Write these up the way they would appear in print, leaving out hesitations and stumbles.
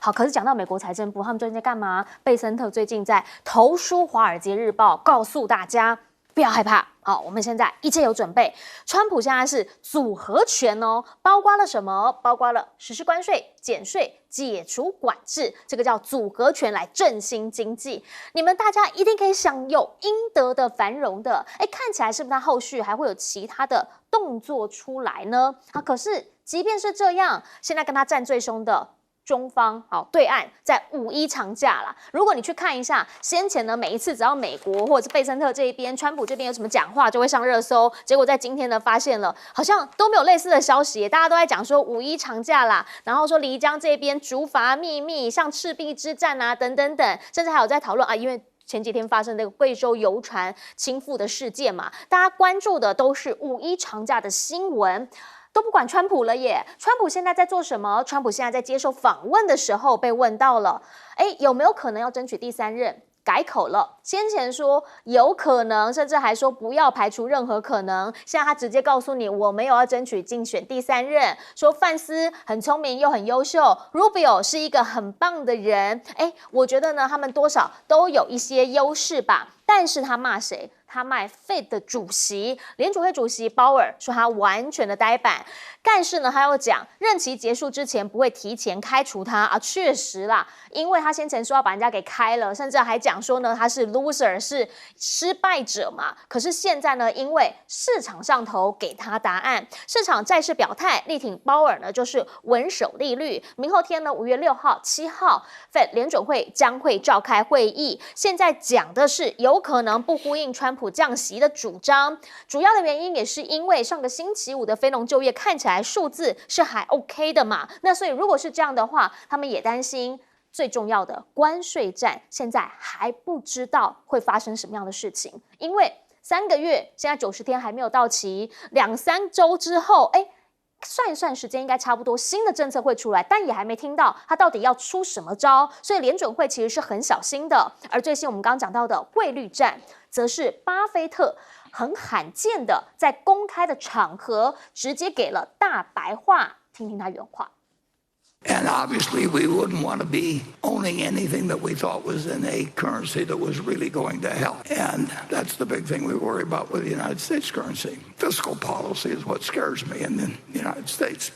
好，可是讲到美国财政部，他们最近在干嘛？贝森特最近在投书《华尔街日报》，告诉大家不要害怕。好，我们现在一切有准备。川普现在是组合拳哦，包括了什么？包括了实施关税、减税、解除管制，这个叫组合拳来振兴经济。你们大家一定可以享有应得的繁荣的。哎，看起来是不是他后续还会有其他的动作出来呢？啊，可是即便是这样，现在跟他战最凶的中方好对岸在5·1长假啦。如果你去看一下先前呢，每一次只要美国或者是贝森特这一边、川普这边有什么讲话，就会上热搜。结果在今天呢，发现了好像都没有类似的消息，大家都在讲说5·1长假啦，然后说漓江这边竹筏秘密，像赤壁之战啊等等等，甚至还有在讨论啊，因为前几天发生那个贵州游船倾覆的事件嘛，大家关注的都是5·1长假的新闻。都不管川普了耶！川普现在在做什么？川普现在在接受访问的时候被问到了，有没有可能要争取第3任？改口了，先前说有可能，甚至还说不要排除任何可能。现在他直接告诉你，我没有要争取竞选第3任。说范斯很聪明又很优秀 ，Rubio 是一个很棒的人。我觉得呢，他们多少都有一些优势吧。但是他骂谁？他骂 Fed 的主席，联储会主席鲍尔说他完全的呆板。但是呢，他又讲任期结束之前不会提前开除他啊，确实啦，因为他先前说要把人家给开了，甚至还讲说呢他是 loser 是失败者嘛。可是现在呢，因为市场上头给他答案，市场债市表态力挺鲍尔呢，就是稳守利率。明后天呢，5月6号、7号 ，Fed 联准会将会召开会议。现在讲的是有可能不呼应川普降息的主张，主要的原因也是因为上个星期五的非农就业看起来数字是还 OK 的嘛，那所以如果是这样的话，他们也担心最重要的关税战现在还不知道会发生什么样的事情，因为3个月现在90天还没有到期，2-3周之后，算一算时间应该差不多，新的政策会出来，但也还没听到他到底要出什么招，所以联准会其实是很小心的。而最新我们刚刚讲到的汇率战，则是巴菲特很罕见的在公开的场合直接给了大白话，听听他原话。And obviously, we wouldn't want to be owning anything that we thought was in a currency that was really going to hell. And that's the big thing we worry about with the United States currency. Fiscal policy is what scares me in the United States.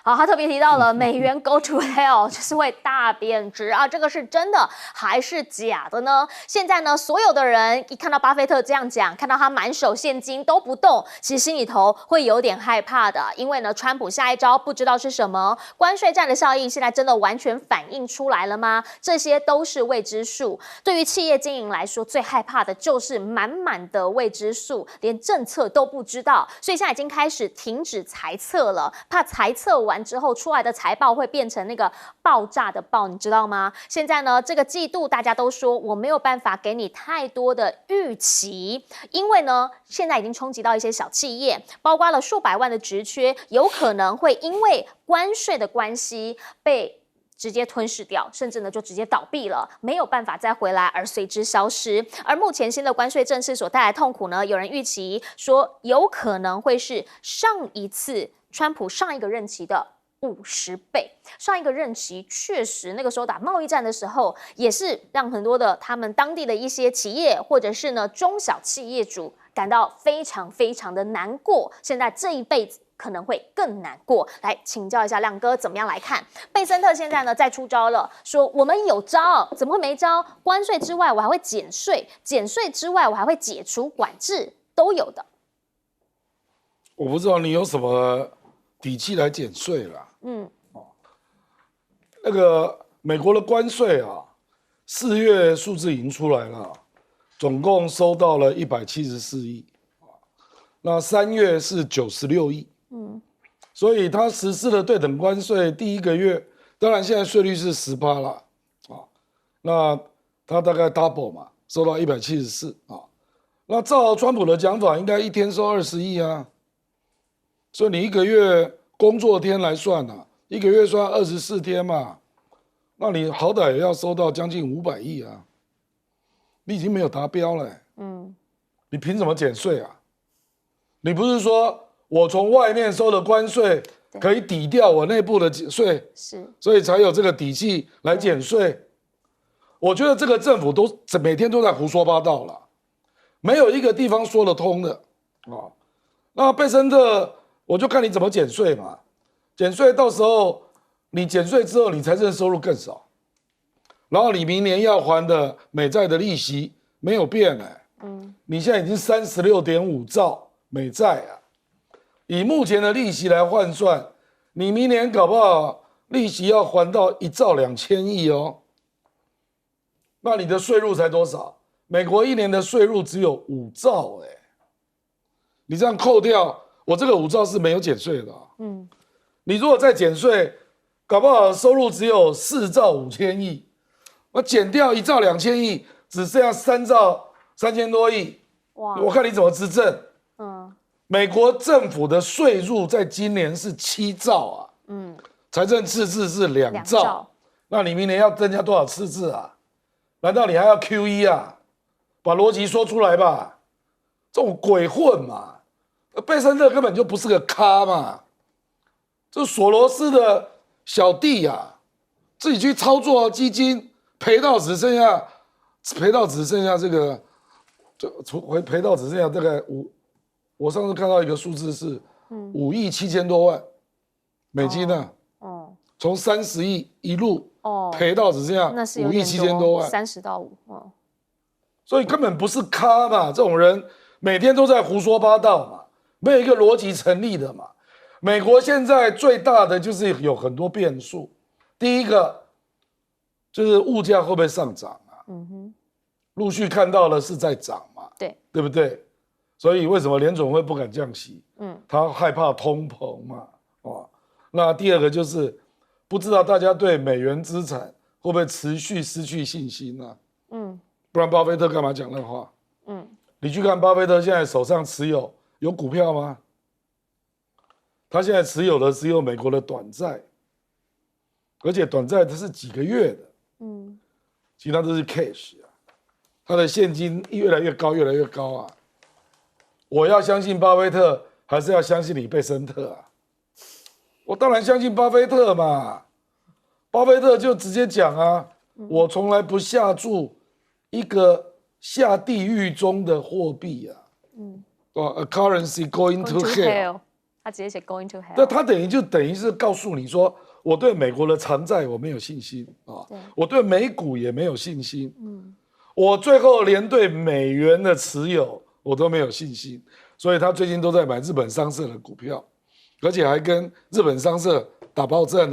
好，他特别提到了美元 go to hell 就是会大贬值啊，这个是真的还是假的呢？现在呢，所有的人一看到巴菲特这样讲，看到他满手现金都不动，其实心里头会有点害怕的，因为呢，川普下一招不知道是什么，关税战的效应现在真的完全反映出来了吗？这些都是未知数。对于企业经营来说，最害怕的就是满满的未知数，连政策都不知道，所以现在已经开始停止财测了，怕财测完之后出来的财报会变成那个爆炸的爆，你知道吗？现在呢，这个季度大家都说我没有办法给你太多的预期，因为呢，现在已经冲击到一些小企业，包括了数百万的职缺，有可能会因为关税的关系被直接吞噬掉，甚至呢就直接倒闭了，没有办法再回来，而随之消失。而目前新的关税政策所带来的痛苦呢，有人预期说有可能会是上一次川普上一个任期的50倍。上一个任期确实那个时候打贸易战的时候，也是让很多的他们当地的一些企业或者是呢中小企业主感到非常非常的难过。现在这一辈子可能会更难过。来请教一下亮哥，怎么样来看？贝森特现在呢再出招了，说我们有招，怎么会没招？关税之外，我还会减税；减税之外，我还会解除管制，都有的。我不知道你有什么底气来减税啦。那个美国的关税啊，4月数字已经出来了，总共收到了174亿，那3月是96亿。所以它实施了对等关税第1个月，当然现在税率是10%了啊，那它大概 double 嘛，收到174啊。那照川普的讲法，应该一天收20亿啊，所以你1个月工作天来算啊，1个月算24天嘛，那你好歹也要收到将近500亿啊，你已经没有达标了你凭什么减税啊？你不是说我从外面收的关税可以抵掉我内部的税，是，所以才有这个底气来减税。我觉得这个政府都每天都在胡说八道了，没有一个地方说得通的啊。那贝森特，我就看你怎么减税嘛，减税到时候你减税之后，你财政收入更少，然后你明年要还的美债的利息没有变你现在已经36.5兆美债啊，以目前的利息来换算，你明年搞不好利息要还到1兆2千亿哦，那你的税入才多少？美国一年的税入只有5兆你这样扣掉，我这个5兆是没有减税的你如果再减税，搞不好收入只有4兆5千亿，我减掉1兆2千亿，只剩下3兆3千多亿，哇，我看你怎么执政。美国政府的税入在今年是7兆财政赤字是2兆，那你明年要增加多少赤字啊？难道你还要 QE 啊？把逻辑说出来吧，这种鬼混嘛。贝森特根本就不是个咖嘛，这索罗斯的小弟自己去操作基金，赔到只剩下这个，赔到只剩下大概我上次看到一个数字是5亿7千多万美金从30亿一路赔到只剩下5亿7千多万，30到5所以根本不是咖嘛，这种人每天都在胡说八道嘛，没有一个逻辑成立的嘛。美国现在最大的就是有很多变数，第一个就是物价会不会上涨陆续看到了是在涨嘛，对不对？所以为什么联总会不敢降息？他害怕通膨嘛，那第二个就是不知道大家对美元资产会不会持续失去信心不然巴菲特干嘛讲那话？你去看巴菲特现在手上持有股票吗？他现在持有的只有美国的短债，而且短债它是几个月的，其他都是 cash 他的现金越来越高，越来越高我要相信巴菲特，还是要相信你贝森特我当然相信巴菲特嘛。巴菲特就直接讲我从来不下注一个下地狱中的货币a currency going to hell。他直接写 going to hell。那他等于是告诉你说，我对美国的偿债我没有信心我对美股也没有信心我最后连对美元的持有我都没有信心，所以他最近都在买日本商社的股票，而且还跟日本商社打包证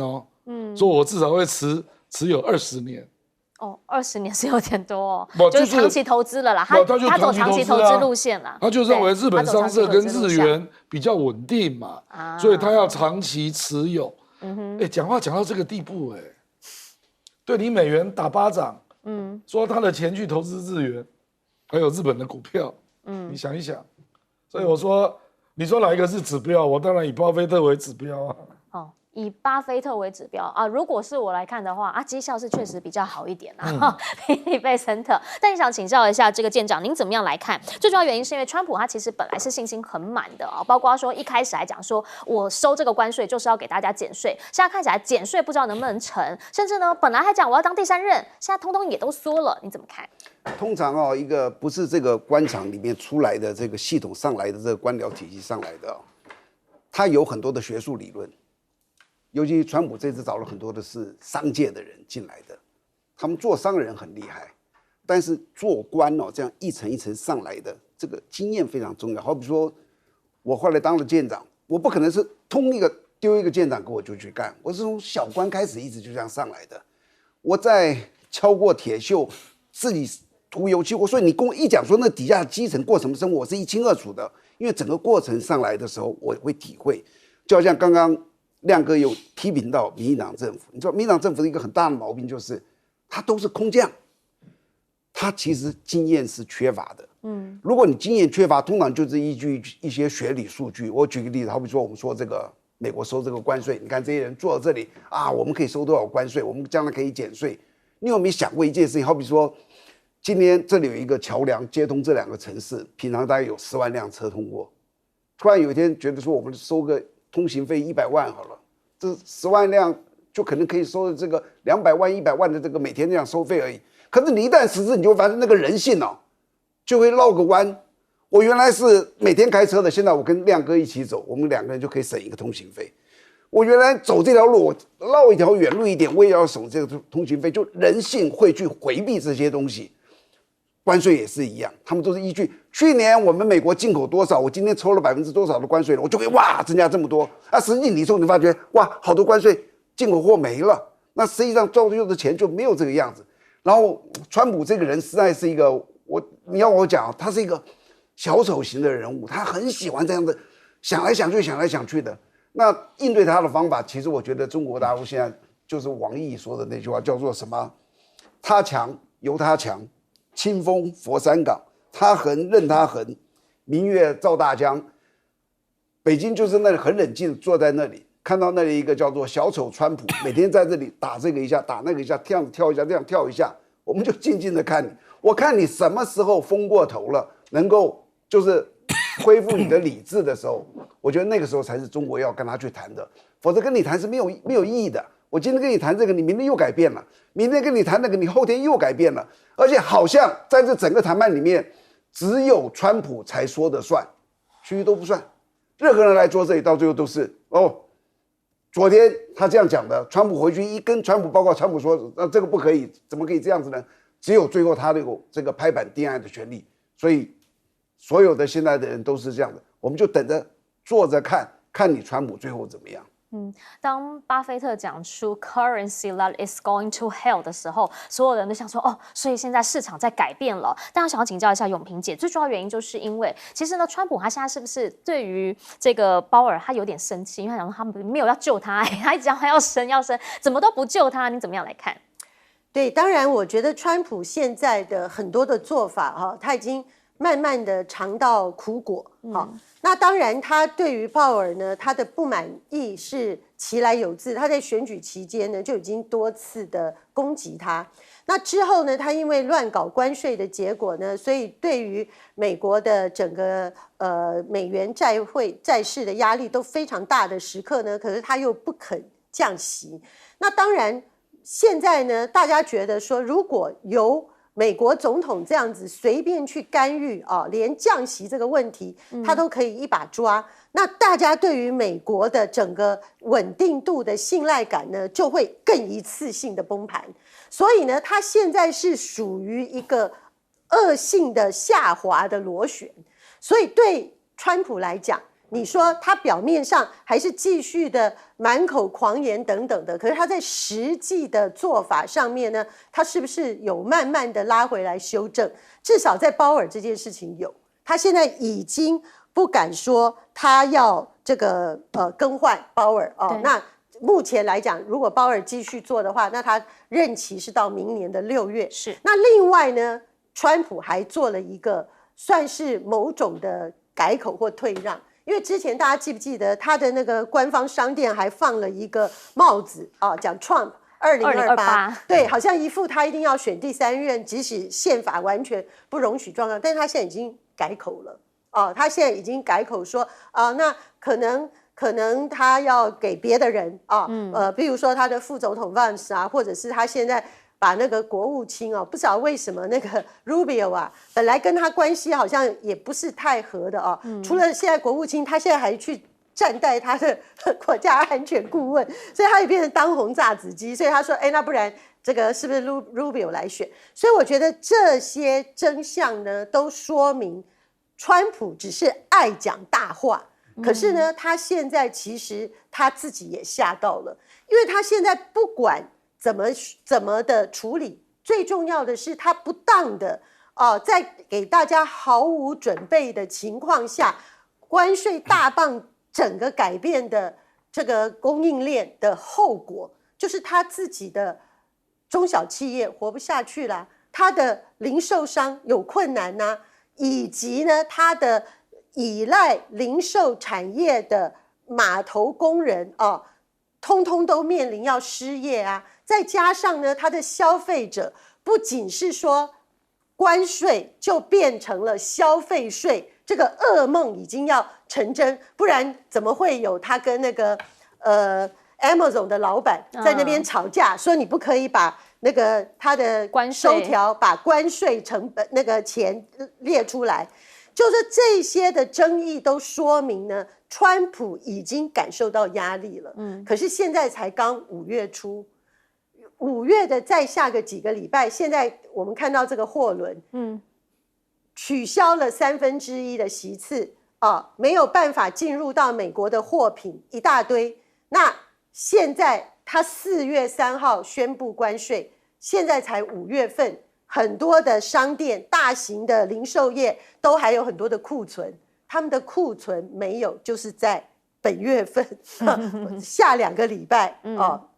说我至少会持有20年。20年是有点多就是长期投资了啦。他走长期投资路线啦。他就认为日本商社跟日元比较稳定嘛，所以他要长期持有。讲话讲到这个地步对你美元打巴掌，说他的钱去投资日元，还有日本的股票，你想一想。所以我说，你说哪一个是指标？我当然以巴菲特为指标以巴菲特为指标如果是我来看的话绩效是确实比较好一点比贝森特。但想请教一下这个舰长，您怎么样来看？最主要原因是因为川普他其实本来是信心很满的包括说一开始来讲说我收这个关税就是要给大家减税，现在看起来减税不知道能不能成，甚至呢本来还讲我要当第3任，现在通通也都缩了，你怎么看？通常一个不是这个官场里面出来的这个系统上来的这个官僚体系上来的他有很多的学术理论。尤其川普这次找了很多的是商界的人进来的，他们做商人很厉害，但是做官这样一层一层上来的这个经验非常重要。好比说我后来当了舰长，我不可能是丢一个舰长给我就去干，我是从小官开始一直就这样上来的。我在敲过铁锈，自己涂油漆，所以你跟我一讲说那底下基层过什么生活，我是一清二楚的，因为整个过程上来的时候我会体会。就好像刚刚亮哥有批评到民进党政府，你知道民进党政府的一个很大的毛病就是他都是空降，他其实经验是缺乏的。如果你经验缺乏，通常就是依据一些学理数据。我举个例子，好比说我们说这个美国收这个关税，你看这些人坐在这里我们可以收多少关税，我们将来可以减税。你有没有想过一件事情？好比说今天这里有一个桥梁接通这2个城市，平常大概有10万辆车通过，突然有一天觉得说我们收个通行费100万好了，这10万辆就可能可以收这个200万、100万的这个每天这样收费而已。可是你一旦实施，你就会发现那个人性哦，就会绕个弯。我原来是每天开车的，现在我跟亮哥一起走，我们2个人就可以省一个通行费。我原来走这条路，我绕一条远路一点，我也要省这个通行费。就人性会去回避这些东西，关税也是一样，他们都是依据去年我们美国进口多少，我今天抽了多少的关税了，我就可以哇增加这么多。实际你发觉哇好多关税进口货没了，那实际上造就的钱就没有这个样子。然后川普这个人实在是一个你要我讲，他是一个小丑型的人物，他很喜欢这样的想来想去的。那应对他的方法，其实我觉得中国大陆现在就是王毅说的那句话，叫做什么？他强由他强，清风佛山港，他横任他横，明月照大江。北京就是那里很冷静坐在那里，看到那里一个叫做小丑川普，每天在这里打这个一下，打那个一下，这样跳一下，这样跳一下，我们就静静的看你。我看你什么时候疯过头了，能够就是恢复你的理智的时候，我觉得那个时候才是中国要跟他去谈的，否则跟你谈是没有意义的。我今天跟你谈这个，你明天又改变了；明天跟你谈那个，你后天又改变了。而且好像在这整个谈判里面，只有川普才说的算，其余都不算。任何人来做这里，到最后都是昨天他这样讲的，川普回去一跟川普报告，川普说这个不可以，怎么可以这样子呢？只有最后他有这个拍板定案的权利。所以所有的现在的人都是这样的，我们就等着坐着看你川普最后怎么样。当巴菲特讲出 currency that is going to hell 的时候，所有人都想说所以现在市场在改变了。但我想要请教一下永平姐，最主要原因就是因为其实呢，川普他现在是不是对于这个鲍尔他有点生气？因为他想说他们没有要救他，他一直讲他要升，怎么都不救他？你怎么样来看？对，当然我觉得川普现在的很多的做法他已经慢慢的尝到苦果。那当然他对于鲍尔呢，他的不满意是其来有自，他在选举期间呢就已经多次的攻击他。那之后呢，他因为乱搞关税的结果呢，所以对于美国的整个美元债市的压力都非常大的时刻呢，可是他又不肯降息。那当然现在呢，大家觉得说，如果由美国总统这样子随便去干预连降息这个问题他都可以一把抓，那大家对于美国的整个稳定度的信赖感呢，就会更一次性的崩盘。所以呢，他现在是属于一个恶性的下滑的螺旋。所以对川普来讲，你说他表面上还是继续的满口狂言等等的，可是他在实际的做法上面呢，他是不是有慢慢的拉回来修正？至少在鲍尔这件事情有，他现在已经不敢说他要这个更换鲍尔那目前来讲，如果鲍尔继续做的话，那他任期是到明年的6月。是。那另外呢，川普还做了一个算是某种的改口或退让。因为之前大家记不记得他的那个官方商店还放了一个帽子讲 Trump 2028，对，好像一副他一定要选第3任，即使宪法完全不容许状况，但是他现在已经改口了他现在已经改口说那可能他要给别的人比如说他的副总统 Vance 或者是他现在把那个国务卿不知道为什么那个 Rubio 本来跟他关系好像也不是太合的除了现在国务卿，他现在还去站代他的国家安全顾问，所以他也变成当红炸子鸡。所以他说那不然这个是不是 Rubio 来选？所以我觉得这些真相呢，都说明川普只是爱讲大话，可是呢他现在其实他自己也吓到了，因为他现在不管怎么的处理，最重要的是他不当的在给大家毫无准备的情况下，关税大棒整个改变的这个供应链的后果，就是他自己的中小企业活不下去了，他的零售商有困难以及呢他的依赖零售产业的码头工人通通都面临要失业再加上呢，他的消费者不仅是说关税就变成了消费税这个噩梦已经要成真，不然怎么会有他跟那个Amazon 的老板在那边吵架，说你不可以把那个他的关税收条把关税成本那个钱列出来，就是这些的争议都说明呢，川普已经感受到压力了。可是现在才刚5月初，5月的再下个几个礼拜，现在我们看到这个货轮，取消了1/3的席次啊，没有办法进入到美国的货品一大堆。那现在他4月3号宣布关税，现在才5月份，很多的商店、大型的零售业都还有很多的库存，他们的库存没有，就是在本月份下2个礼拜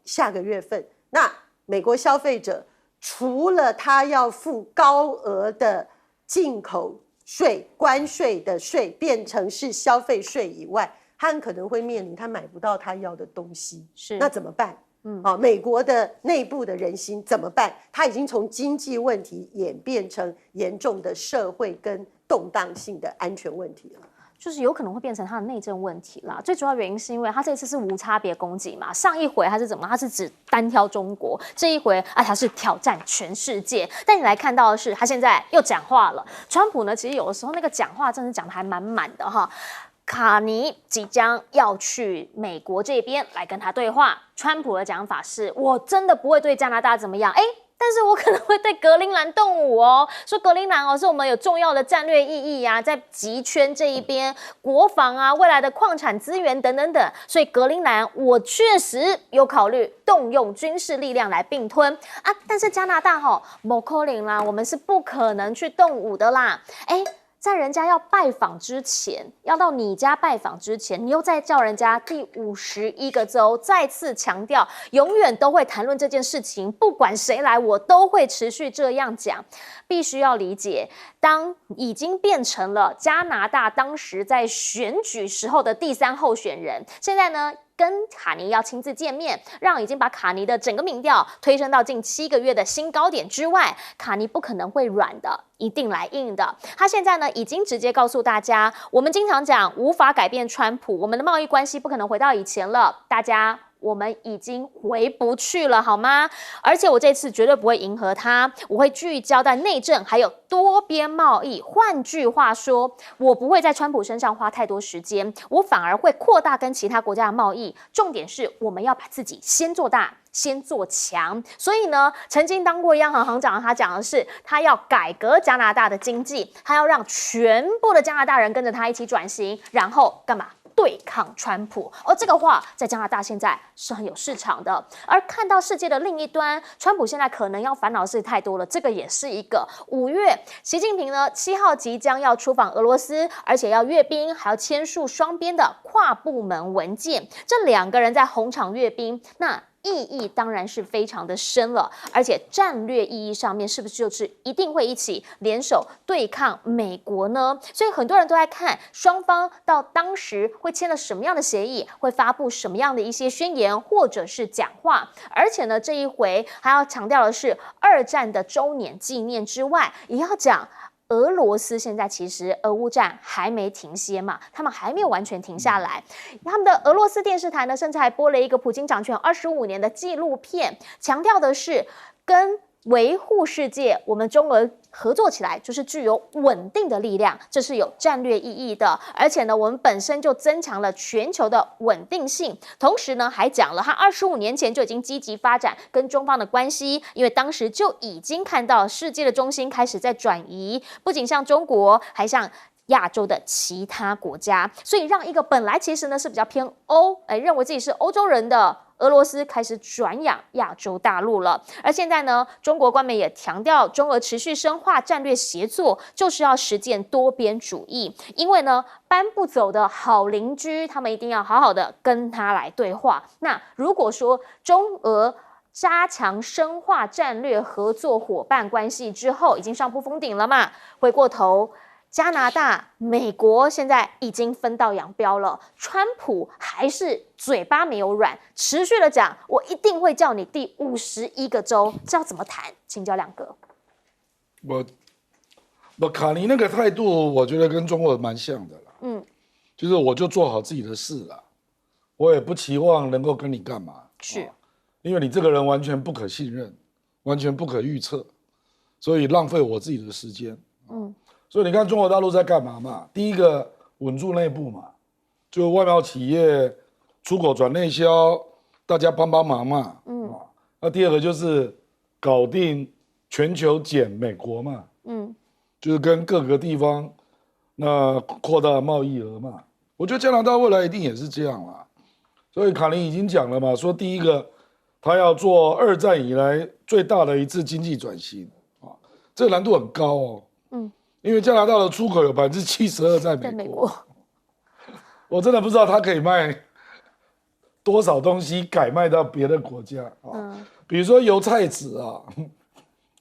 下个月份。那美国消费者除了他要付高额的进口税、关税的税变成是消费税以外，他很可能会面临他买不到他要的东西，那怎么办？美国的内部的人心怎么办？他已经从经济问题演变成严重的社会跟动荡性的安全问题了。就是有可能会变成他的内政问题啦。最主要原因是因为他这次是无差别攻击嘛，上一回他是怎么？他是只单挑中国，这一回他是挑战全世界。但你来看到的是，他现在又讲话了。川普呢，其实有的时候那个讲话真的讲的还蛮满的哈。卡尼即将要去美国这边来跟他对话，川普的讲法是：我真的不会对加拿大怎么样，但是我可能会对格陵兰动武哦，说格陵兰是我们有重要的战略意义啊，在极圈这一边，国防啊，未来的矿产资源等等等，所以格陵兰我确实有考虑动用军事力量来并吞啊，但是加拿大没可能啦，我们是不可能去动武的啦，在人家要拜访之前，要到你家拜访之前，你又再叫人家第51个州再次强调，永远都会谈论这件事情，不管谁来，我都会持续这样讲。必须要理解，当已经变成了加拿大当时在选举时候的第3候选人，现在呢，跟卡尼要亲自见面，让已经把卡尼的整个民调推升到近7个月的新高点之外，卡尼不可能会软的，一定来硬的。他现在呢，已经直接告诉大家，我们经常讲无法改变川普，我们的贸易关系不可能回到以前了，大家我们已经回不去了，好吗？而且我这次绝对不会迎合他，我会聚焦在内政还有多边贸易。换句话说，我不会在川普身上花太多时间，我反而会扩大跟其他国家的贸易。重点是我们要把自己先做大，先做强。所以呢，曾经当过央行行长，他讲的是，他要改革加拿大的经济，他要让全部的加拿大人跟着他一起转型，然后干嘛？对抗川普，这个话在加拿大现在是很有市场的。而看到世界的另一端，川普现在可能要烦恼的事太多了，这个也是一个。5月，习近平呢7号即将要出访俄罗斯，而且要阅兵，还要签署双边的跨部门文件。这2个人在红场阅兵，那意义当然是非常的深了，而且战略意义上面是不是就是一定会一起联手对抗美国呢？所以很多人都在看双方到当时会签了什么样的协议，会发布什么样的一些宣言或者是讲话。而且呢，这一回还要强调的是2战的周年纪念之外，也要讲俄罗斯现在其实俄乌战还没停歇嘛，他们还没有完全停下来。他们的俄罗斯电视台呢，甚至还播了一个普京掌权25年的纪录片，强调的是跟维护世界，我们中俄合作起来就是具有稳定的力量，这是有战略意义的。而且呢，我们本身就增强了全球的稳定性。同时呢，还讲了他25年前就已经积极发展跟中方的关系，因为当时就已经看到世界的中心开始在转移，不仅像中国，还像亚洲的其他国家，所以让一个本来其实呢是比较偏欧，认为自己是欧洲人的俄罗斯开始转向亚洲大陆了。而现在呢，中国官媒也强调，中俄持续深化战略协作，就是要实践多边主义。因为呢，搬不走的好邻居，他们一定要好好的跟他来对话。那如果说中俄加强深化战略合作伙伴关系之后，已经上不封顶了嘛，回过头，加拿大、美国现在已经分道扬镳了，川普还是嘴巴没有软，持续的讲，我一定会叫你第51个州，这要怎么谈？请教亮哥。不，卡尼那个态度，我觉得跟中国蛮像的啦。就是我就做好自己的事啦，我也不期望能够跟你干嘛。是，因为你这个人完全不可信任，完全不可预测，所以浪费我自己的时间。所以你看中国大陆在干嘛嘛？第一个稳住内部嘛，就外贸企业出口转内销，大家帮帮忙嘛。那第二个就是搞定全球减美国嘛。就是跟各个地方那扩大贸易额嘛。我觉得加拿大未来一定也是这样啦。所以卡尼已经讲了嘛，说第一个他要做2战以来最大的一次经济转型啊，这个难度很高哦。因为加拿大的出口有72%在美国，我真的不知道他可以卖多少东西改卖到别的国家啊。比如说油菜籽啊，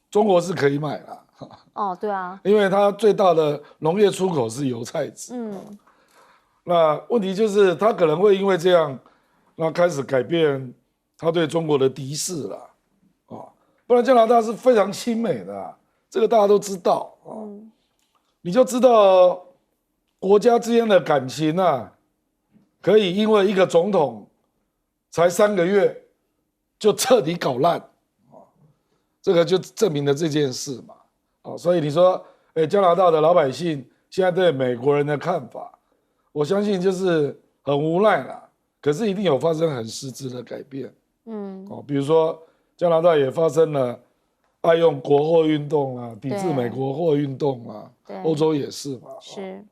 中国是可以买的。哦，对啊，因为它最大的农业出口是油菜籽。那问题就是他可能会因为这样，那开始改变他对中国的敌视了啊。不然加拿大是非常亲美的啊，这个大家都知道啊。你就知道国家之间的感情啊，可以因为一个总统才3个月就彻底搞烂啊，这个就证明了这件事嘛。所以你说，加拿大的老百姓现在对美国人的看法，我相信就是很无奈啦。可是一定有发生很实质的改变。比如说加拿大也发生了爱用国货运动啊，抵制美国货运动啊，欧洲也是嘛。是。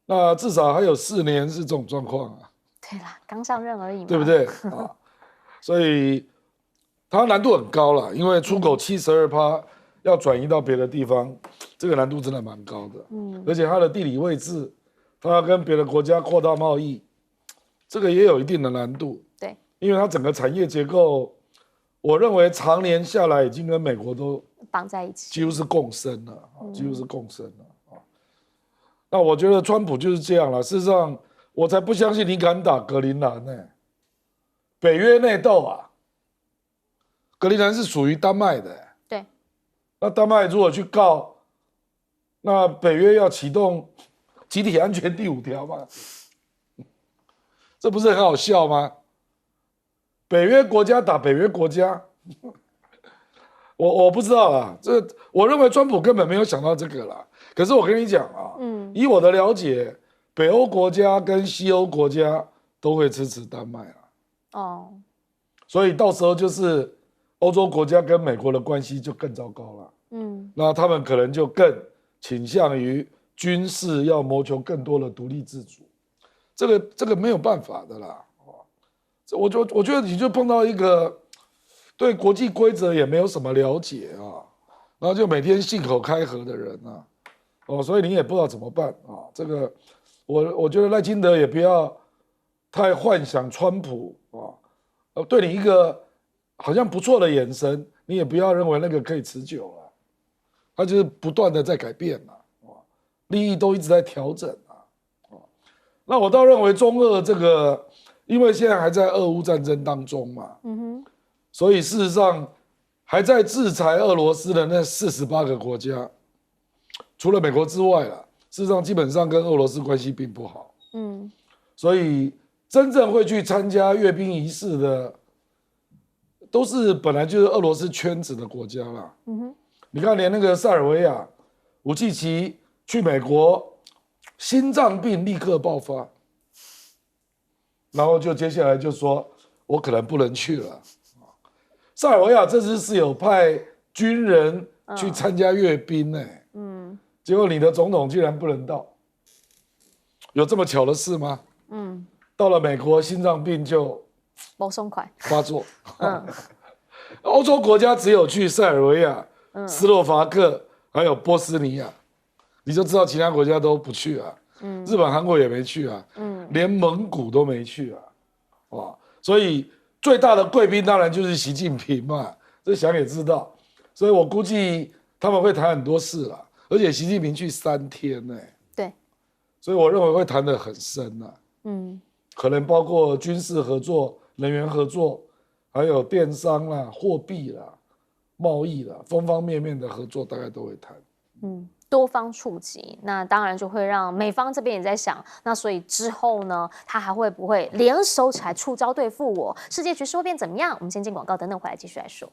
那至少还有4年是这种状况啊。对啦，刚上任而已嘛，对不对啊？所以它难度很高了，因为出口72%要转移到别的地方，这个难度真的蛮高的。而且它的地理位置，它要跟别的国家扩大贸易，这个也有一定的难度。对，因为它整个产业结构，我认为常年下来已经跟美国都绑在一起，几乎是共生了，几乎是共生了。那我觉得川普就是这样了。事实上，我才不相信你敢打格陵兰呢。北约内斗啊，格陵兰是属于丹麦的。对。那丹麦如果去告，那北约要启动集体安全第5条嘛？这不是很好笑吗？北约国家打北约国家，我不知道啦。我认为川普根本没有想到这个啦。可是我跟你讲啊，以我的了解，北欧国家跟西欧国家都会支持丹麦啦。所以到时候就是欧洲国家跟美国的关系就更糟糕了。那他们可能就更倾向于军事要谋求更多的独立自主，这个没有办法的啦。我觉得你就碰到一个对国际规则也没有什么了解啊，然后就每天信口开河的人啊，所以你也不知道怎么办啊。这个我觉得赖清德也不要太幻想川普啊，对你一个好像不错的眼神，你也不要认为那个可以持久了，他就是不断的在改变利益都一直在调整那我倒认为中俄这个，因为现在还在俄乌战争当中嘛，所以事实上还在制裁俄罗斯的那48个国家，除了美国之外啦，事实上基本上跟俄罗斯关系并不好。所以真正会去参加阅兵仪式的，都是本来就是俄罗斯圈子的国家啦。你看，连那个塞尔维亚武契奇去美国，心脏病立刻爆发，然后就接下来就说，我可能不能去了。塞尔维亚这次是有派军人去参加阅兵结果你的总统居然不能到，有这么巧的事吗？到了美国，心脏病就不松快发作。欧洲国家只有去塞尔维亚、斯洛伐克还有波斯尼亚，你就知道其他国家都不去啊。日本、韩国也没去啊，连蒙古都没去啊。所以最大的贵宾当然就是习近平嘛，这想也知道。所以我估计他们会谈很多事啦，而且习近平去3天对，所以我认为会谈得很深可能包括军事合作、能源合作，还有电商啦、货币啦、贸易啦，方方面面的合作大概都会谈。多方触及，那当然就会让美方这边也在想，那所以之后呢，他还会不会联手起来出招对付我？世界局势会变怎么样？我们先进广告，等等回来继续来说。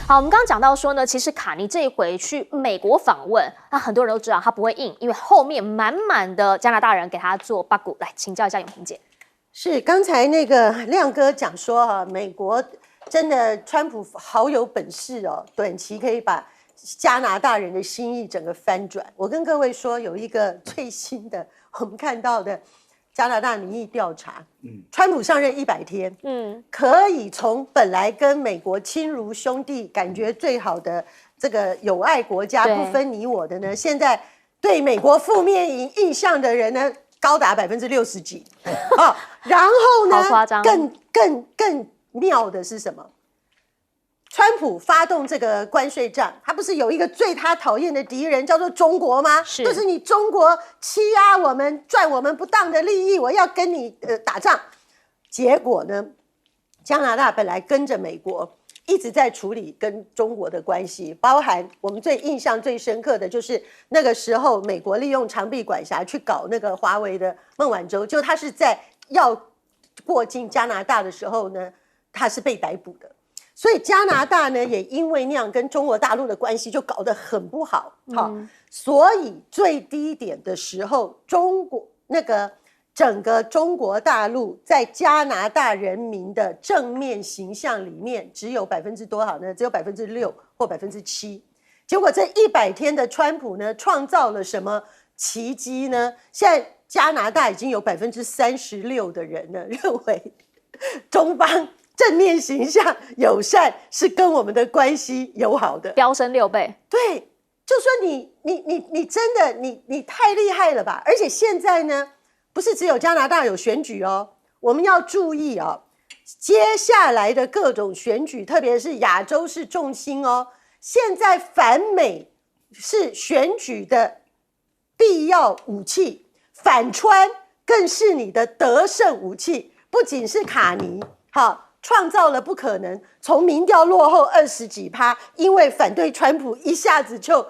好，我们刚刚讲到说呢，其实卡尼这一回去美国访问，那很多人都知道他不会硬，因为后面满满的加拿大人给他做八股。来请教一下永萍姐。是刚才那个亮哥讲说哈，美国真的川普好有本事哦，短期可以把加拿大人的心意整个翻转。我跟各位说，有一个最新的我们看到的加拿大民意调查，川普上任100天，可以从本来跟美国亲如兄弟，感觉最好的这个友爱国家不分你我的呢，现在对美国负面印象的人呢，高达60%几，哦，然后呢，好夸张，更妙的是什么？川普发动这个关税战，他不是有一个最他讨厌的敌人叫做中国吗？是，就是你中国欺压我们，赚我们不当的利益，我要跟你打仗。结果呢，加拿大本来跟着美国一直在处理跟中国的关系，包含我们印象最深刻的就是那个时候美国利用长臂管辖去搞那个华为的孟晚舟，就他是在要过境加拿大的时候呢，他是被逮捕的。所以加拿大呢，也因为那样跟中国大陆的关系就搞得很不好，所以最低点的时候，中国那个整个中国大陆在加拿大人民的正面形象里面，只有多少呢？只有6%或7%。结果这100天的川普呢，创造了什么奇迹呢？现在加拿大已经有36%的人呢，认为中方正面形象友善是跟我们的关系友好的，飙升6倍。对，就说你真的你太厉害了吧！而且现在呢，不是只有加拿大有选举哦，我们要注意哦，接下来的各种选举，特别是亚洲是重心哦。现在反美是选举的必要武器，反川更是你的得胜武器。不仅是卡尼，好。创造了不可能，从民调落后20几%，因为反对川普，一下子就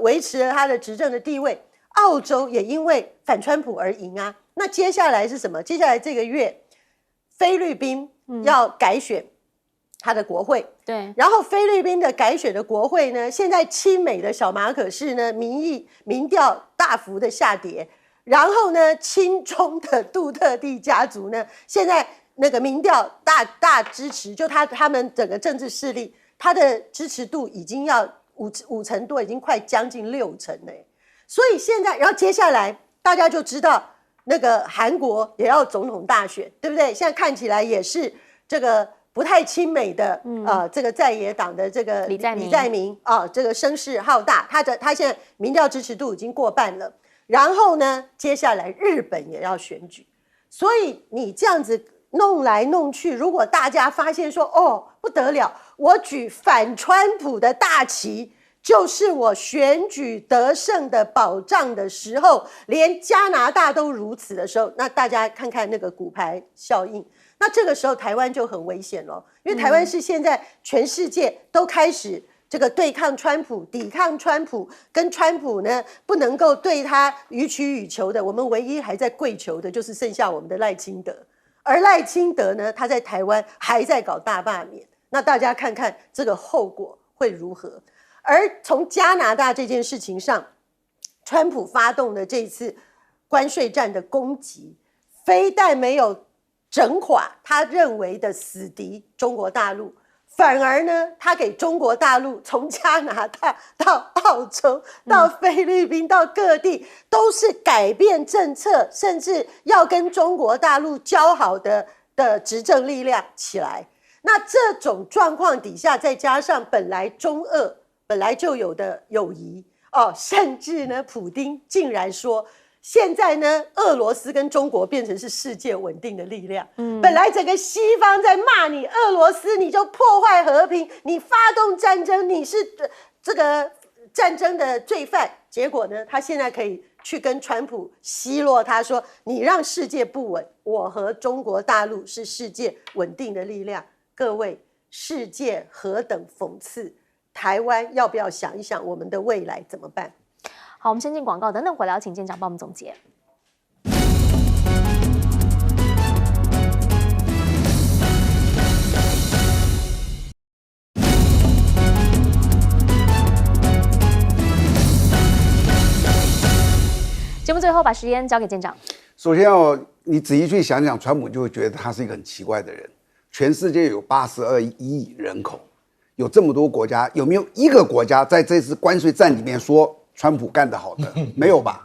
维持了他的执政的地位。澳洲也因为反川普而赢啊。那接下来是什么？接下来这个月，菲律宾要改选他的国会，对。然后菲律宾的改选的国会呢，现在亲美的小马可仕呢，民调大幅的下跌。然后呢，亲中的杜特地家族呢，现在那个民调大支持，就他们整个政治势力，他的支持度已经要五成多，已经快将近6成嘞。所以现在，然后接下来大家就知道，那个韩国也要总统大选，对不对？现在看起来也是这个不太亲美的这个在野党的这个李在明啊，这个声势浩大，他现在民调支持度已经过半了。然后呢，接下来日本也要选举，所以你这样子弄来弄去，如果大家发现说，哦，不得了，我举反川普的大旗，就是我选举得胜的保障的时候，连加拿大都如此的时候，那大家看看那个骨牌效应，那这个时候台湾就很危险了，因为台湾是现在全世界都开始这个对抗川普、抵抗川普，跟川普呢不能够对他予取予求的，我们唯一还在跪求的就是剩下我们的赖清德。而赖清德呢，他在台湾还在搞大罢免，那大家看看这个后果会如何？而从加拿大这件事情上，川普发动的这一次关税战的攻击，非但没有整垮他认为的死敌中国大陆，反而呢，他给中国大陆从加拿大到澳洲到菲律宾到各地都是改变政策，甚至要跟中国大陆交好的执政力量起来。那这种状况底下，再加上本来中俄本来就有的友谊哦，甚至呢，普丁竟然说，现在呢，俄罗斯跟中国变成是世界稳定的力量。本来整个西方在骂你俄罗斯，你就破坏和平，你发动战争，你是这个战争的罪犯。结果呢，他现在可以去跟川普奚落他说，你让世界不稳，我和中国大陆是世界稳定的力量。各位，世界何等讽刺！台湾要不要想一想我们的未来怎么办？好，我们先进广告，等等回来请舰长帮我们总结。节目最后把时间交给舰长。首先你仔细去想想，川普就会觉得他是一个很奇怪的人。全世界有82亿人口，有这么多国家，有没有一个国家在这次关税战里面说川普干得好的？没有吧？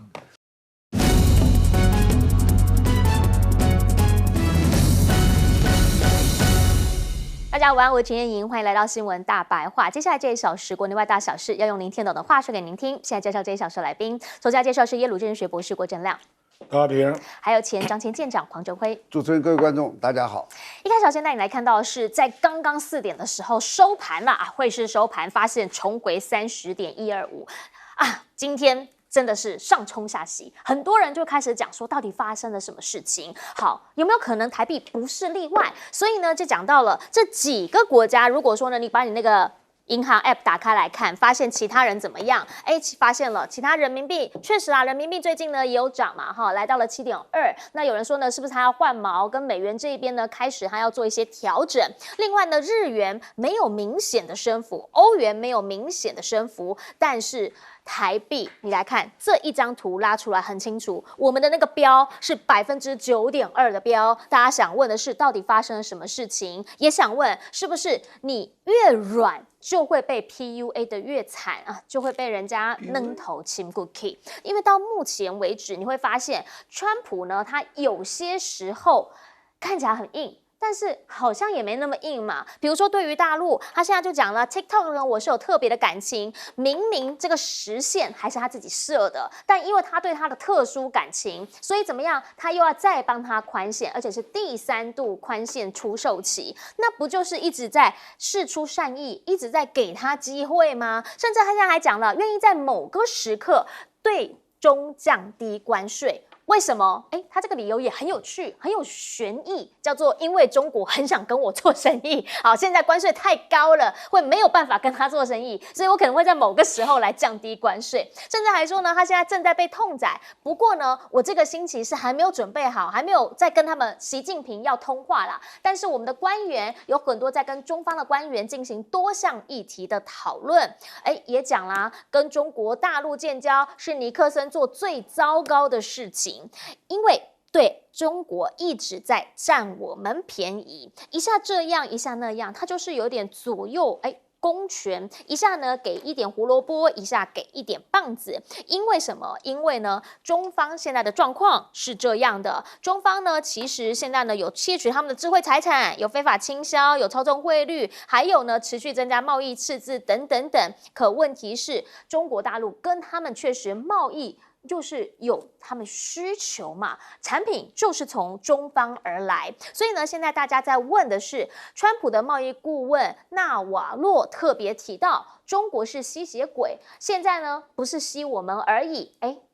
大家午安，我是陈燕莹，欢迎来到新闻大白话。接下来这一小时，国内外大小事要用您听懂的话说给您听。现在介绍这一小时来宾，首先介绍是耶鲁政治学博士郭正亮，大家平安。还有前张前舰长黄哲辉。主持人、各位观众，大家好。一开始先带你来看到的是，在刚刚4点的时候收盘了啊，汇市收盘发现重回30.125啊，今天真的是上冲下洗，很多人就开始讲说，到底发生了什么事情？好，有没有可能台币不是例外？所以呢，就讲到了这几个国家。如果说呢，你把你那个银行 App 打开来看，发现其他人怎么样？发现了其他人民币确实啊，人民币最近呢也有涨嘛，哈，来到了7.2。那有人说呢，是不是他要换毛？跟美元这一边呢，开始他要做一些调整。另外呢，日元没有明显的升幅，欧元没有明显的升幅，但是台币，你来看这一张图拉出来很清楚，我们的那个标是9.2%的标。大家想问的是，到底发生了什么事情？也想问，是不是你越软就会被 PUA 的越惨啊，就会被人家扔头亲过去？因为到目前为止，你会发现川普呢，他有些时候看起来很硬，但是好像也没那么硬嘛。比如说对于大陆，他现在就讲了 TikTok 呢，我是有特别的感情，明明这个时限还是他自己设的，但因为他对他的特殊感情，所以怎么样，他又要再帮他宽限，而且是第3度宽限出售期，那不就是一直在释出善意，一直在给他机会吗？甚至他现在还讲了，愿意在某个时刻对中降低关税。为什么？他这个理由也很有趣，很有玄意，叫做因为中国很想跟我做生意，好，现在关税太高了，会没有办法跟他做生意，所以我可能会在某个时候来降低关税。甚至还说呢，他现在正在被痛宰，不过呢，我这个星期是还没有准备好，还没有在跟他们习近平要通话啦。但是我们的官员有很多在跟中方的官员进行多项议题的讨论，也讲啦，跟中国大陆建交是尼克森做最糟糕的事情。因为对中国一直在占我们便宜，一下这样一下那样，他就是有点左右公权，一下呢给一点胡萝卜，一下给一点棒子。因为什么？因为呢，中方现在的状况是这样的，中方呢其实现在呢有窃取他们的智慧财产，有非法倾销，有操纵汇率，还有呢持续增加贸易赤字等等等。可问题是，中国大陆跟他们确实贸易就是有他们需求嘛，产品就是从中方而来，所以呢，现在大家在问的是，川普的贸易顾问纳瓦洛特别提到，中国是吸血鬼，现在呢不是吸我们而已，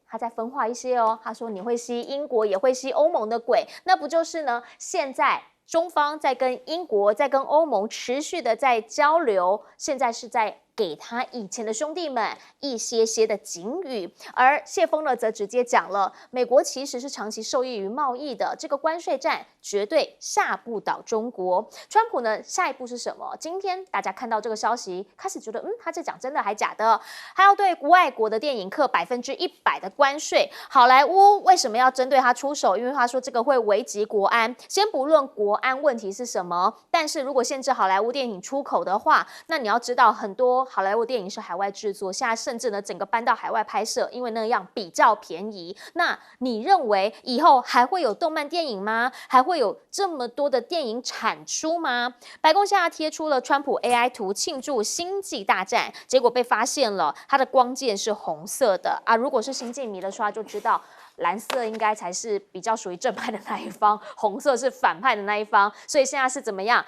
他在分化一些哦，他说你会吸英国，也会吸欧盟的鬼，那不就是呢？现在中方在跟英国、在跟欧盟持续的在交流，现在是在给他以前的兄弟们一些些的警语，而谢峰呢则直接讲了，美国其实是长期受益于贸易的，这个关税战绝对吓不倒中国。川普呢下一步是什么？今天大家看到这个消息，开始觉得他这讲真的还假的？还要对外国的电影课100%的关税，好莱坞为什么要针对他出手？因为他说这个会危及国安。先不论国安问题是什么，但是如果限制好莱坞电影出口的话，那你要知道很多好莱坞电影是海外制作，现在甚至呢整个搬到海外拍摄，因为那样比较便宜。那你认为以后还会有动漫电影吗？还会有这么多的电影产出吗？白宫现在贴出了川普 AI 图庆祝星际大战，结果被发现了，它的光键是红色的啊！如果是星际迷的话就知道，蓝色应该才是比较属于正派的那一方，红色是反派的那一方，所以现在是怎么样？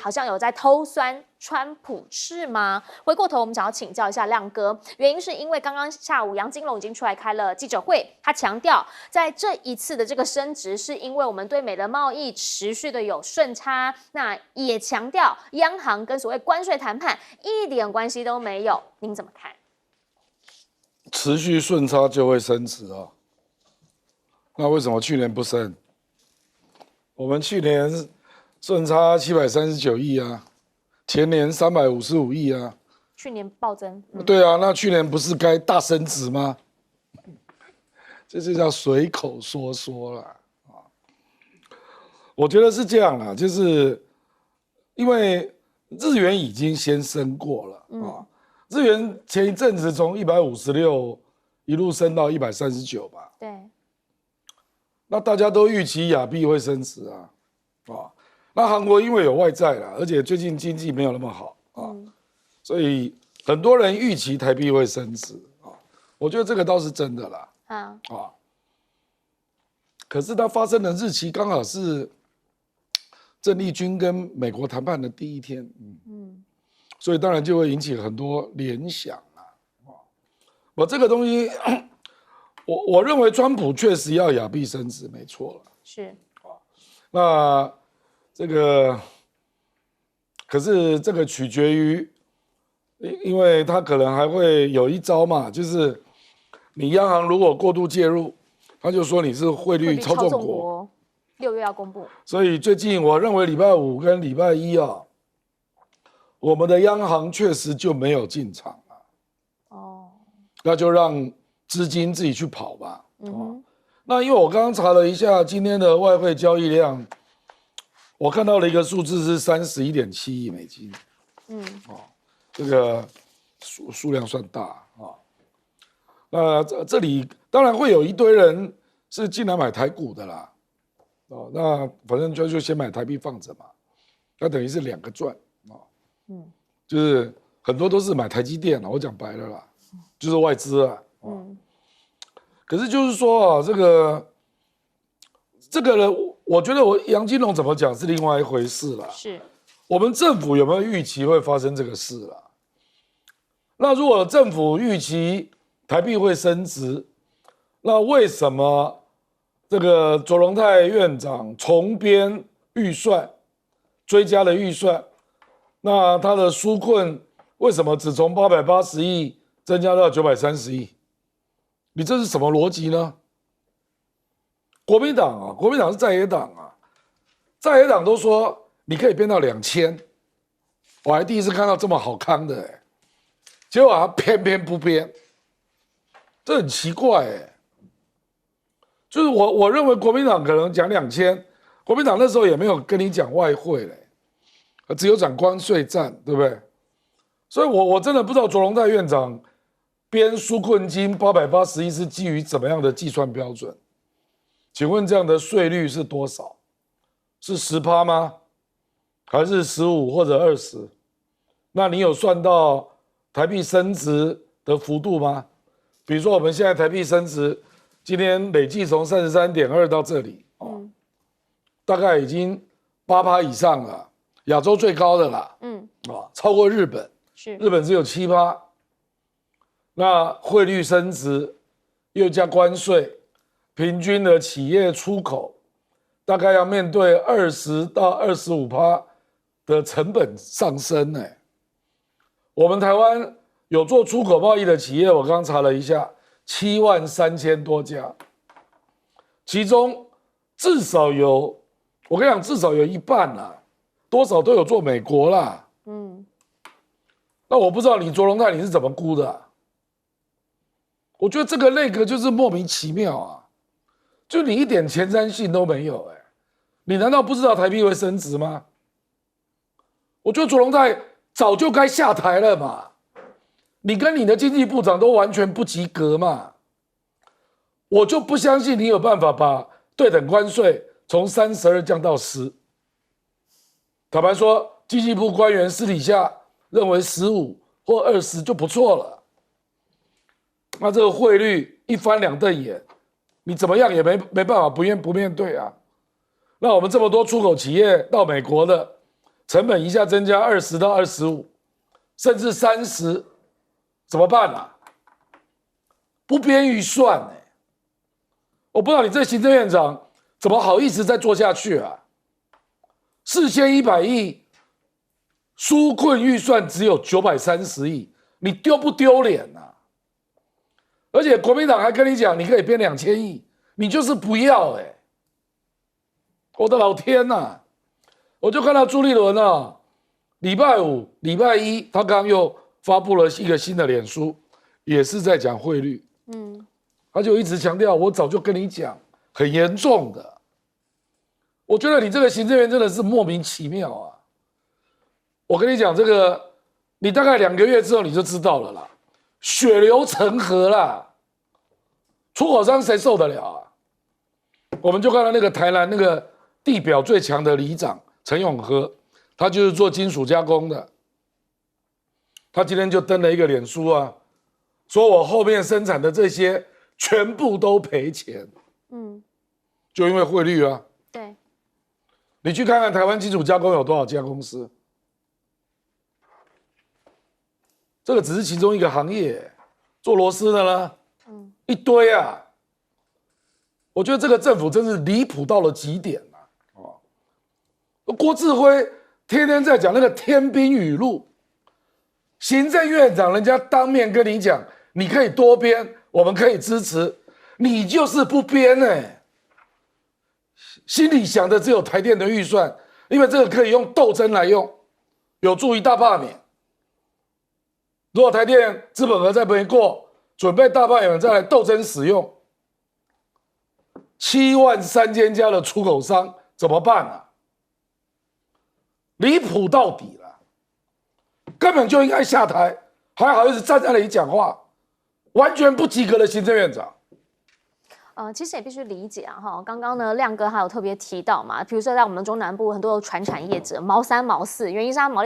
好像有在偷酸川普是吗？回过头，我们想要请教一下亮哥，原因是因为刚刚下午杨金龙已经出来开了记者会，他强调在这一次的这个升值，是因为我们对美的贸易持续的有顺差，那也强调央行跟所谓关税谈判一点关系都没有，您怎么看？持续顺差就会升值啊。那为什么去年不升？我们去年顺差739亿啊，前年355亿啊。去年暴增。对啊，那去年不是该大升值吗？这就叫随口说说啦啊。我觉得是这样啦，就是因为日元已经先升过了啊。日元前一阵子从156一路升到139吧。对。那大家都预期亚币会升值啊，那韩国因为有外债啦，而且最近经济没有那么好啊，所以很多人预期台币会升值啊。我觉得这个倒是真的啦。可是它发生的日期刚好是郑丽君跟美国谈判的第一天，所以当然就会引起很多联想啊。我这个东西，我认为川普确实要亚币升值，没错了。是。那这个，可是这个取决于，因为他可能还会有一招嘛，就是你央行如果过度介入，他就说你是汇率操纵国。6月要公布。所以最近我认为礼拜5跟礼拜1啊，我们的央行确实就没有进场了。那就让资金自己去跑吧。那因为我刚刚查了一下今天的外汇交易量，我看到了一个数字是31.7亿美金。这个数量算大啊。那这里当然会有一堆人是进来买台股的啦。那反正就先买台币放着嘛，那等于是2个赚啊。就是很多都是买台积电啦，我讲白了啦，就是外资啊。可是就是说啊，这个呢，我觉得杨金龙怎么讲是另外一回事啦。是，我们政府有没有预期会发生这个事啦？那如果政府预期台币会升值，那为什么这个卓荣泰院长重编预算，追加了预算，那他的纾困为什么只从880亿增加到930亿？你这是什么逻辑呢？国民党是在野党啊，在野党都说你可以编到2000，我还第一次看到这么好康的结果他偏偏不编，这很奇怪就是我认为国民党可能讲2000，国民党那时候也没有跟你讲外汇只有讲关税战，对不对？所以我真的不知道卓荣泰院长编纾困金880亿是基于怎么样的计算标准？请问这样的税率是多少？是10%吗？还是15或者20？那你有算到台币升值的幅度吗？比如说我们现在台币升值，今天累计从33.2到这里，大概已经8%以上了，亚洲最高的啦，超过日本，日本只有7%。那汇率升值，又加关税，平均的企业出口大概要面对20%到25%的成本上升我们台湾有做出口贸易的企业，我刚查了一下，73000多家，其中至少有，我跟你讲，至少有一半啦，多少都有做美国啦。那我不知道你卓荣泰你是怎么估的我觉得这个内阁就是莫名其妙就你一点前瞻性都没有你难道不知道台币会升值吗？我觉得卓荣泰早就该下台了嘛，你跟你的经济部长都完全不及格嘛，我就不相信你有办法把对等关税从32降到10。坦白说，经济部官员私底下认为15或20就不错了。那这个汇率一翻两瞪眼，你怎么样也没办法不面对啊。那我们这么多出口企业到美国的，成本一下增加20%到25%，甚至30%，怎么办啊？不编预算欸，我不知道你这行政院长怎么好意思再做下去啊？4100亿纾困预算只有930亿，你丢不丢脸啊？而且国民党还跟你讲，你可以编2000亿，你就是不要欸。我的老天呐！我就看到朱立伦啊，礼拜五、礼拜一，他刚刚又发布了一个新的脸书，也是在讲汇率。他就一直强调，我早就跟你讲，很严重的。我觉得你这个行政院真的是莫名其妙啊！我跟你讲，这个你大概2个月之后你就知道了啦，血流成河啦，出口商谁受得了啊？我们就看到那个台南那个地表最强的里长陈永和，他就是做金属加工的，他今天就登了一个脸书啊，说我后面生产的这些全部都赔钱，就因为汇率啊。对，你去看看台湾金属加工有多少家公司，这个只是其中一个行业，做螺丝的呢，一堆啊。我觉得这个政府真是离谱到了极点啊！郭志辉天天在讲那个天兵语录，行政院长人家当面跟你讲，你可以多编，我们可以支持，你就是不编欸，心里想的只有台电的预算，因为这个可以用斗争来用，有助于大罢免。如果台电资本额再没过，准备大罢免再来斗争使用。73000家的出口商怎么办啊？离谱到底了，根本就应该下台，还好意思站在那里讲话，完全不及格的行政院长。其实也必须理解啊，哈，刚刚呢亮哥还有特别提到嘛，比如说在我们中南部很多的传产业者毛3毛4，原因是它毛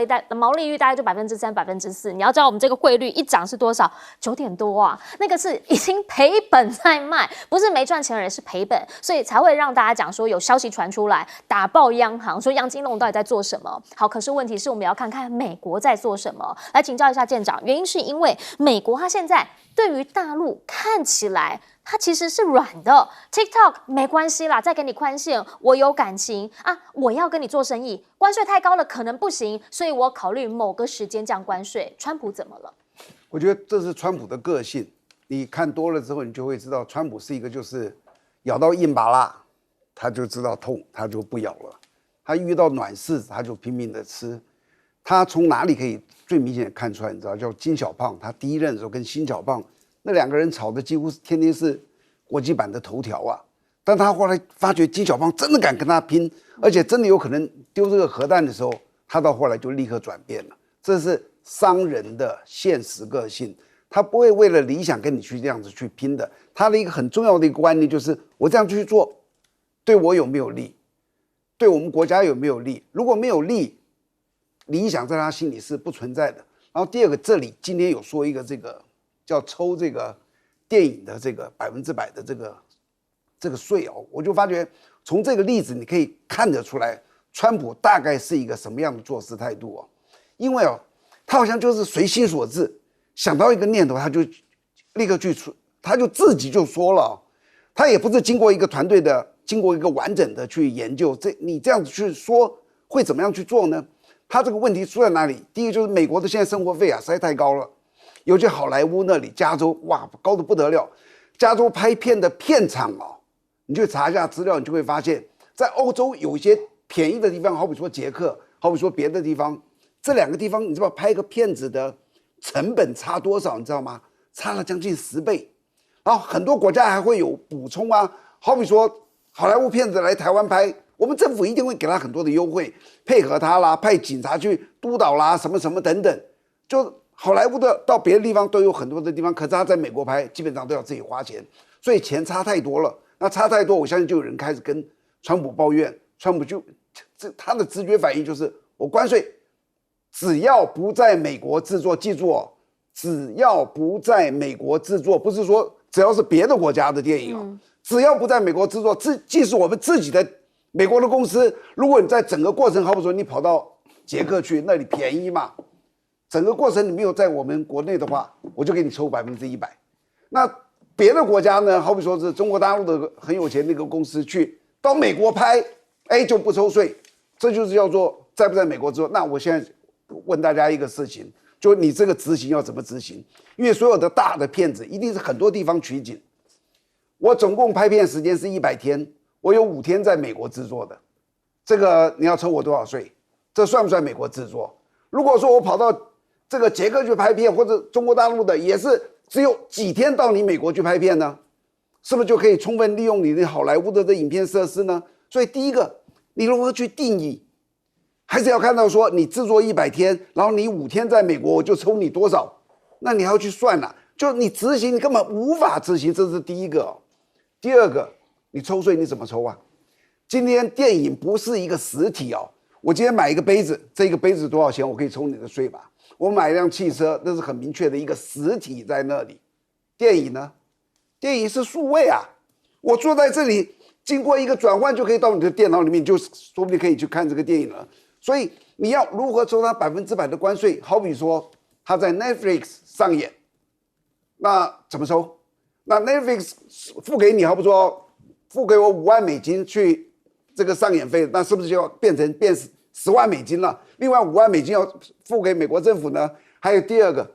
利率大概就3%、4%。你要知道我们这个汇率一涨是多少？9点多啊，那个是已经赔本在卖，不是没赚钱的人，是赔本，所以才会让大家讲说有消息传出来，打爆央行，说央金龙到底在做什么？好，可是问题是我们要看看美国在做什么。来请教一下舰长，原因是因为美国它现在对于大陆看起来它其实是软的 ，TikTok 没关系啦，再给你宽限，我有感情啊，我要跟你做生意，关税太高了可能不行，所以我考虑某个时间降关税。川普怎么了？我觉得这是川普的个性，你看多了之后，你就会知道，川普是一个就是咬到硬拔辣，他就知道痛，他就不咬了；他遇到暖柿子，他就拼命的吃。他从哪里可以最明显的看出来？你知道，叫金小胖，他第一任的时候跟辛小胖。那2个人吵的几乎天天是国际版的头条啊！但他后来发觉金小胖真的敢跟他拼，而且真的有可能丢这个核弹的时候，他到后来就立刻转变了。这是商人的现实个性，他不会为了理想跟你去这样子去拼的。他的一个很重要的一个观念就是：我这样去做，对我有没有利？对我们国家有没有利？如果没有利，理想在他心里是不存在的。然后第二个，这里今天有说一个这个。叫抽这个电影的这个100%的这个税哦，我就发觉从这个例子你可以看得出来，川普大概是一个什么样的做事态度哦。因为哦，他好像就是随心所至，想到一个念头他就立刻去出，他就自己就说了哦，他也不是经过一个团队的，经过一个完整的去研究，你这样子去说会怎么样去做呢？他这个问题出在哪里？第一个就是美国的现在生活费啊实在太高了。尤其好莱坞那里，加州哇高得不得了。加州拍片的片场哦，你去查一下资料，你就会发现，在欧洲有一些便宜的地方，好比说捷克，好比说别的地方，这2个地方你知道拍个片子的成本差多少？你知道吗？差了将近10倍。然后很多国家还会有补充啊，好比说好莱坞片子来台湾拍，我们政府一定会给他很多的优惠，配合他啦，派警察去督导啦，什么什么等等，就。好莱坞的到别的地方都有很多的地方，可是他在美国拍，基本上都要自己花钱，所以钱差太多了。那差太多，我相信就有人开始跟川普抱怨，川普就他的直觉反应就是我关税，只要不在美国制作，记住哦，只要不在美国制作，不是说只要是别的国家的电影哦，只要不在美国制作，即使我们自己的美国的公司，如果你在整个过程，好比说你跑到捷克去，那里便宜嘛，整个过程你没有在我们国内的话，我就给你抽100%。那别的国家呢，好比说是中国大陆的很有钱的一个公司去到美国拍，哎就不抽税，这就是叫做在不在美国制作。那我现在问大家一个事情，就你这个执行要怎么执行？因为所有的大的片子一定是很多地方取景。我总共拍片时间是100天，我有5天在美国制作的，这个你要抽我多少税？这算不算美国制作？如果说我跑到这个捷克去拍片，或者中国大陆的，也是只有几天到你美国去拍片呢，是不是就可以充分利用你的好莱坞的这影片设施呢？所以第一个，你如何去定义？还是要看到说你制作100天，然后你5天在美国，我就抽你多少？那你还要去算了，就你执行你根本无法执行，这是第一个哦。第二个，你抽税你怎么抽啊？今天电影不是一个实体哦，我今天买一个杯子，这个杯子多少钱，我可以抽你的税吧？我买一辆汽车，那是很明确的一个实体在那里。电影呢？电影是数位啊，我坐在这里，经过一个转换就可以到你的电脑里面，你就说不定可以去看这个电影了。所以你要如何抽它100%的关税？好比说它在 Netflix 上演，那怎么抽？那 Netflix 付给你，好比说付给我5万美金去这个上演费，那是不是就要变10万美金了？另外5万美金要付给美国政府呢？还有第二个，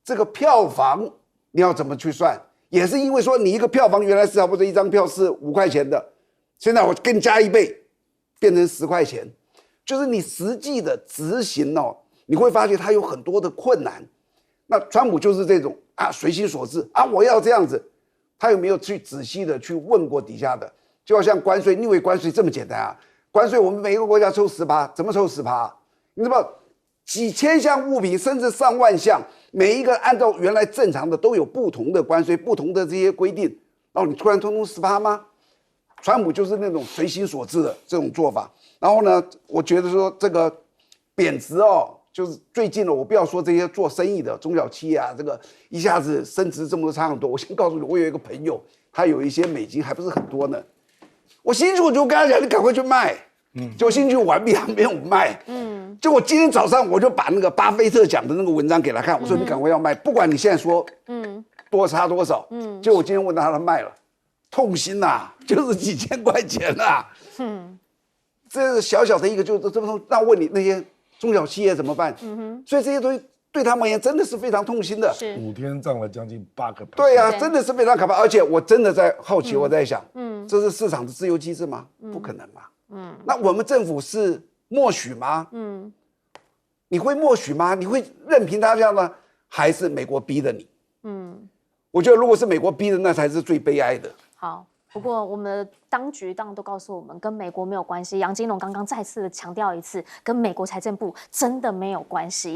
这个票房你要怎么去算？也是因为说你一个票房原来是差不多一张票是5块钱的，现在我给你加1倍，变成10块钱，就是你实际的执行哦，你会发觉它有很多的困难。那川普就是这种啊，随心所至啊，我要这样子，他有没有去仔细的去问过底下的？就好像关税，你以为关税这么简单啊？关税我们每个国家抽10%，怎么抽10%？你知道几千项物品，甚至上万项，每一个按照原来正常的都有不同的关税，不同的这些规定，然后你突然通通10%吗？川普就是那种随心所至的这种做法。然后呢，我觉得说这个贬值哦，就是最近的，我不要说这些做生意的中小企业啊，这个一下子升值这么多差很多。我先告诉你，我有一个朋友，他有一些美金还不是很多呢。我进去我就跟他讲，你赶快去卖。结果进去完毕，他没有卖。结果今天早上我就把那个巴菲特讲的那个文章给他看，我说你赶快要卖，不管你现在说多差多少。结果我今天问他卖了，痛心呐，就是几千块钱呐。这是小小的一个就这么痛。那问你那些中小企业怎么办？所以这些东西对他们而言真的是非常痛心的。是5天涨了将近8%。对啊，真的是非常可怕。而且我真的在好奇，我在想，这是市场的自由机制吗？不可能嘛。那我们政府是默许吗？你会默许吗？你会任凭他这样吗？还是美国逼的你？我觉得如果是美国逼的，那才是最悲哀的。好。不过，我们的当局当然都告诉我们，跟美国没有关系。杨金龙刚刚再次的强调一次，跟美国财政部真的没有关系。